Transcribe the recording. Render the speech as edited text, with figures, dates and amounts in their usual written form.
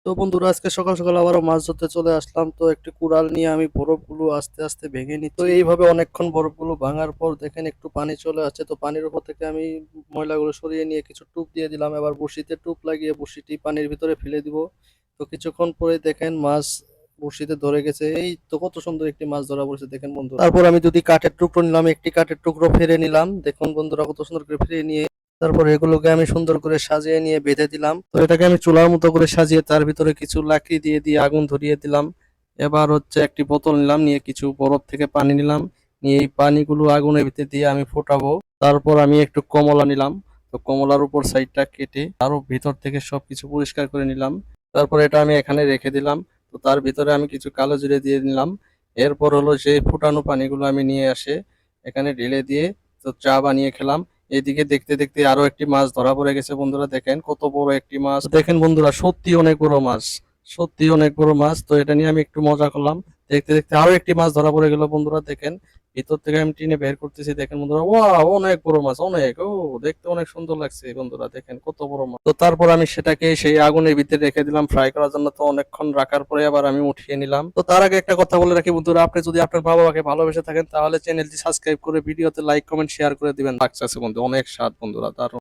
তো বন্ধুরা আজকে সকাল সকাল আবারও মাছ ধরতে চলে আসলাম। তো একটি কুড়াল নিয়ে আমি বরফগুলো আস্তে আস্তে ভেঙে নিচ্ছি। তো এইভাবে অনেকক্ষণ বরফগুলো ভাঙার পর দেখেন একটু পানি চলে আসছে। তো পানির উপর থেকে আমি ময়লাগুলো সরিয়ে নিয়ে কিছু টোপ দিয়ে দিলাম। এবার বড়শিতে টোপ লাগিয়ে বড়শিটি পানির ভিতরে ফেলে দিব। তো কিছুক্ষণ পরে দেখেন মাছ বড়শিতে ধরে গেছে। এই তো কত সুন্দর একটি মাছ ধরা পড়ছে দেখেন বন্ধু। তারপর আমি যদি কাঠের টুকরো নিলাম, একটি কাঠের টুকরো ফেলে নিলাম। দেখুন বন্ধুরা কত সুন্দর করে ফিরিয়ে নিয়ে তারপর এগুলোকে আমি সুন্দর করে সাজিয়ে নিয়ে বেঁধে দিলাম। তো এটাকে আমি চুলার মতো করে সাজিয়ে তার ভিতরে কিছু লাকড়ি দিয়ে দিয়ে আগুন ধরিয়ে দিলাম। এবার হচ্ছে একটি বোতল নিলাম, নিয়ে কিছু বরফ থেকে পানি নিলাম, নিয়ে এই পানিগুলো আগুনের ভিতরে দিয়ে আমি ফোটাবো। তারপর আমি একটু কমলা নিলাম। তো কমলার উপর সাইডটা কেটে আরো ভিতর থেকে সবকিছু পরিষ্কার করে নিলাম। তারপর এটা আমি এখানে রেখে দিলাম। তো তার ভিতরে আমি কিছু কালো জিরে দিয়ে নিলাম। এরপর হলো সেই ফুটানো পানিগুলো আমি নিয়ে আসে এখানে ঢেলে দিয়ে তো চা বানিয়ে খেলাম। এদিকে দেখতে দেখতে আরো একটি মাছ ধরা পড়ে গেছে বন্ধুরা, দেখেন কত বড় একটি মাছ। দেখেন বন্ধুরা সত্যি অনেক বড় মাছ, সত্যি অনেক বড় মাছ। তো এটা নিয়ে আমি একটু মজা করলাম। দেখতে দেখতে আরো একটি মাছ ধরা পড়ে গেল বন্ধুরা, দেখেন ভিতর থেকে আমি টিনে বের করতেছি। দেখেন বন্ধুরা, ওয়া অনেক বড় মাছ, অনেক ও দেখতে অনেক সুন্দর লাগছে বন্ধুরা, দেখেন কত বড় মাছ। তো তারপর আমি সেটাকে সেই আগুনের ভিতরে রেখে দিলাম ফ্রাই করার জন্য। তো অনেকক্ষণ রাখার পরে আবার আমি উঠিয়ে নিলাম। তো তার আগে একটা কথা বলে রাখি বন্ধুরা, আপনি যদি আপনার মা বাবাকে ভালোবেসে থাকেন তাহলে চ্যানেলটি সাবস্ক্রাইব করে ভিডিওতে লাইক কমেন্ট শেয়ার করে দিবেন। লাগছে বন্ধু, অনেক স্বাদ বন্ধুরা, দারুণ।